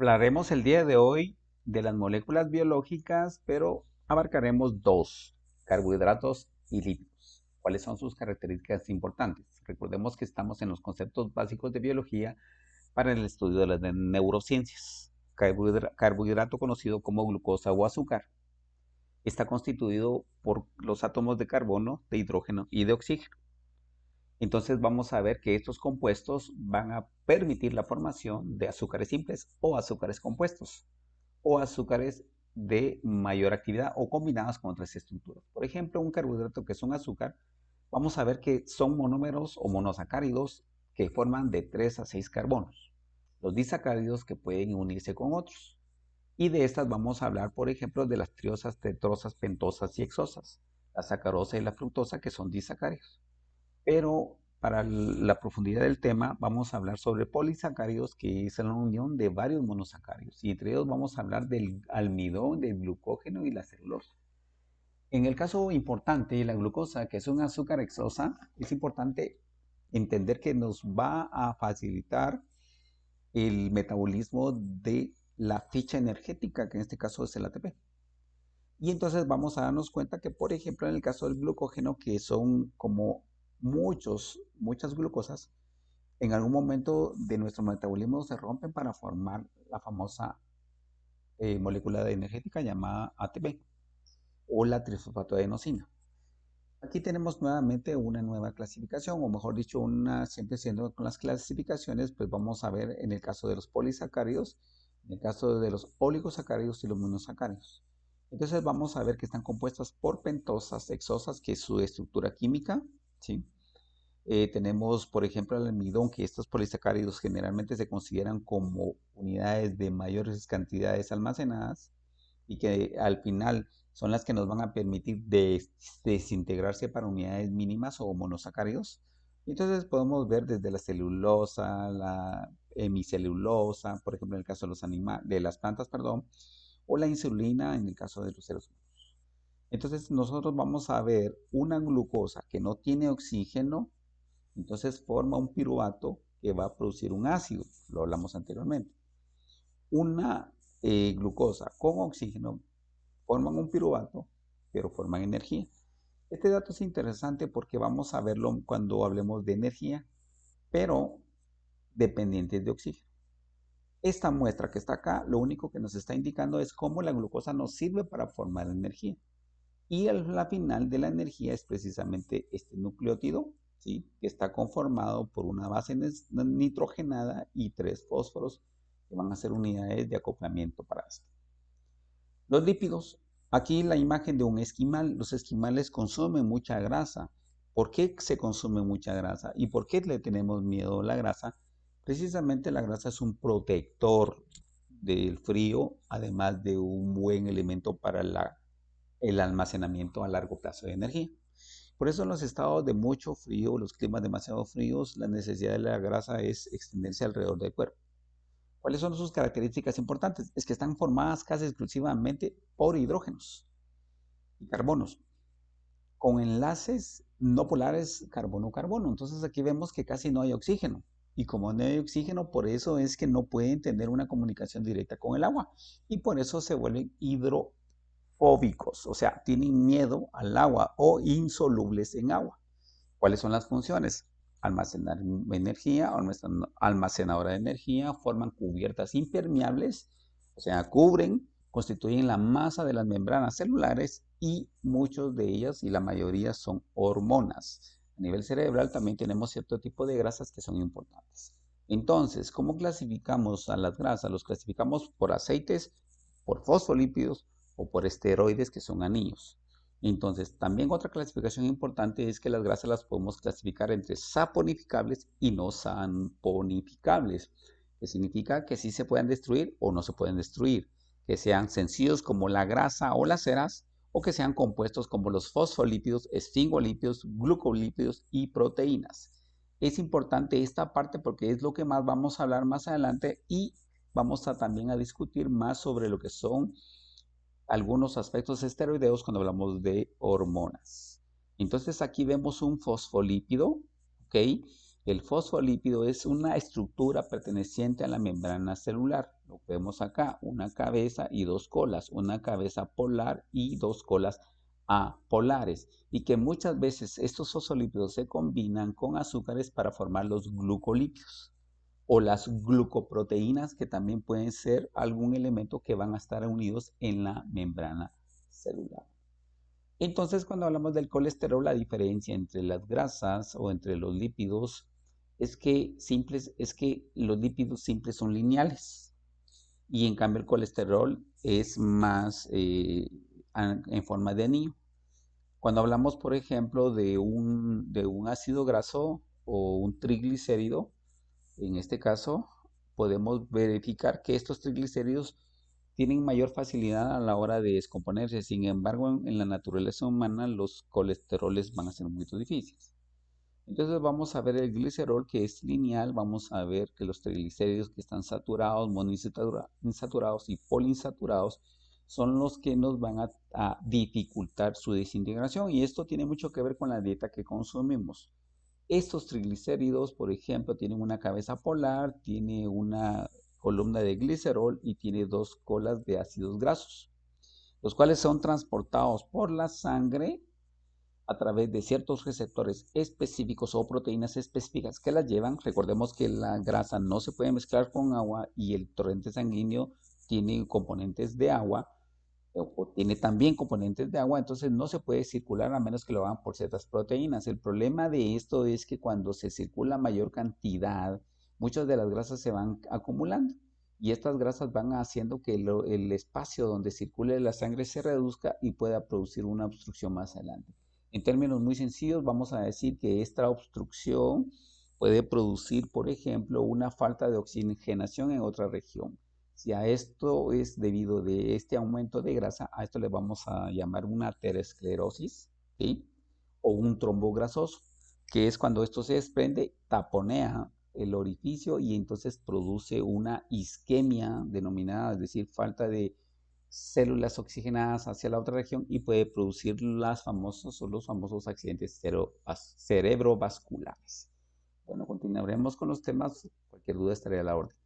Hablaremos el día de hoy de las moléculas biológicas, pero abarcaremos dos, carbohidratos y lípidos. ¿Cuáles son sus características importantes? Recordemos que estamos en los conceptos básicos de biología para el estudio de las neurociencias. Carbohidrato conocido como glucosa o azúcar está constituido por los átomos de carbono, de hidrógeno y de oxígeno. Entonces vamos a ver que estos compuestos van a permitir la formación de azúcares simples o azúcares compuestos o azúcares de mayor actividad o combinadas con otras estructuras. Por ejemplo, un carbohidrato que es un azúcar, vamos a ver que son monómeros o monosacáridos que forman de 3 a 6 carbonos. Los disacáridos que pueden unirse con otros. Y de estas vamos a hablar, por ejemplo, de las triosas, tetrosas, pentosas y hexosas. La sacarosa y la fructosa que son disacáridos. Pero para la profundidad del tema vamos a hablar sobre polisacáridos, que es la unión de varios monosacáridos. Y entre ellos vamos a hablar del almidón, del glucógeno y la celulosa. En el caso importante de la glucosa, que es un azúcar hexosa, es importante entender que nos va a facilitar el metabolismo de la ficha energética, que en este caso es el ATP. Y entonces vamos a darnos cuenta que, por ejemplo, en el caso del glucógeno, que son como muchas glucosas, en algún momento de nuestro metabolismo se rompen para formar la famosa molécula energética llamada ATP o la trifosfatoadenosina. Aquí tenemos nuevamente una nueva clasificación, o mejor dicho, siempre siendo con las clasificaciones, pues vamos a ver en el caso de los polisacáridos, en el caso de los oligosacáridos y los monosacáridos. Entonces vamos a ver que están compuestas por pentosas, hexosas, que es su estructura química, ¿sí? Tenemos, por ejemplo, el almidón, que estos polisacáridos generalmente se consideran como unidades de mayores cantidades almacenadas y que al final son las que nos van a permitir desintegrarse para unidades mínimas o monosacáridos. Entonces podemos ver desde la celulosa, la hemicelulosa, por ejemplo en el caso de, de las plantas, perdón, o la insulina en el caso de los seres humanos. Entonces nosotros vamos a ver una glucosa que no tiene oxígeno, entonces forma un piruvato que va a producir un ácido, lo hablamos anteriormente. Una glucosa con oxígeno forman un piruvato, pero forman energía. Este dato es interesante porque vamos a verlo cuando hablemos de energía, pero dependientes de oxígeno. Esta muestra que está acá, lo único que nos está indicando es cómo la glucosa nos sirve para formar energía. Y la final de la energía es precisamente este nucleótido, ¿sí? Que está conformado por una base nitrogenada y 3 fósforos que van a ser unidades de acoplamiento para esto. Los lípidos, aquí la imagen de un esquimal. Los esquimales consumen mucha grasa. ¿Por qué se consume mucha grasa? ¿Y por qué le tenemos miedo a la grasa? Precisamente la grasa es un protector del frío, además de un buen elemento para el almacenamiento a largo plazo de energía. Por eso en los estados de mucho frío, los climas demasiado fríos, la necesidad de la grasa es extenderse alrededor del cuerpo. ¿Cuáles son sus características importantes? Es que están formadas casi exclusivamente por hidrógenos y carbonos, con enlaces no polares carbono-carbono. Entonces aquí vemos que casi no hay oxígeno. Y como no hay oxígeno, por eso es que no pueden tener una comunicación directa con el agua. Y por eso se vuelven hidrofóbicos, o sea, tienen miedo al agua o insolubles en agua. ¿Cuáles son las funciones? Almacenar energía, o nuestra almacenadora de energía, forman cubiertas impermeables, o sea, cubren, constituyen la masa de las membranas celulares y muchos de ellas y la mayoría son hormonas. A nivel cerebral también tenemos cierto tipo de grasas que son importantes. Entonces, ¿cómo clasificamos a las grasas? Los clasificamos por aceites, por fosfolípidos o por esteroides que son anillos. Entonces, también otra clasificación importante es que las grasas las podemos clasificar entre saponificables y no saponificables, que significa que sí se pueden destruir o no se pueden destruir, que sean sencillos como la grasa o las ceras, o que sean compuestos como los fosfolípidos, esfingolípidos, glucolípidos y proteínas. Es importante esta parte porque es lo que más vamos a hablar más adelante y vamos a también a discutir más sobre lo que son algunos aspectos esteroideos cuando hablamos de hormonas. Entonces aquí vemos un fosfolípido, ¿ok? El fosfolípido es una estructura perteneciente a la membrana celular. Lo vemos acá, una cabeza y dos colas, una cabeza polar y dos colas apolares. Y que muchas veces estos fosfolípidos se combinan con azúcares para formar los glucolípidos o las glucoproteínas, que también pueden ser algún elemento que van a estar unidos en la membrana celular. Entonces, cuando hablamos del colesterol, la diferencia entre las grasas o entre los lípidos es que los lípidos simples son lineales y en cambio el colesterol es más en forma de anillo. Cuando hablamos, por ejemplo, de un ácido graso o un triglicérido, en este caso podemos verificar que estos triglicéridos tienen mayor facilidad a la hora de descomponerse. Sin embargo, en la naturaleza humana los colesteroles van a ser muy difíciles. Entonces vamos a ver el glicerol, que es lineal. Vamos a ver que los triglicéridos que están saturados, monoinsaturados y poliinsaturados son los que nos van a dificultar su desintegración. Y esto tiene mucho que ver con la dieta que consumimos. Estos triglicéridos, por ejemplo, tienen una cabeza polar, tiene una columna de glicerol y tiene dos colas de ácidos grasos, los cuales son transportados por la sangre a través de ciertos receptores específicos o proteínas específicas que las llevan. Recordemos que la grasa no se puede mezclar con agua y el torrente sanguíneo tiene componentes de agua o tiene también componentes de agua, entonces no se puede circular a menos que lo hagan por ciertas proteínas. El problema de esto es que cuando se circula mayor cantidad, muchas de las grasas se van acumulando y estas grasas van haciendo que el espacio donde circule la sangre se reduzca y pueda producir una obstrucción más adelante. En términos muy sencillos, vamos a decir que esta obstrucción puede producir, por ejemplo, una falta de oxigenación en otra región. Si a esto es debido de este aumento de grasa, a esto le vamos a llamar una aterosclerosis, ¿sí? O un trombo grasoso, que es cuando esto se desprende, taponea el orificio y entonces produce una isquemia denominada, es decir, falta de células oxigenadas hacia la otra región y puede producir los famosos accidentes cerebrovasculares. Bueno, continuaremos con los temas. Cualquier duda estaré a la orden.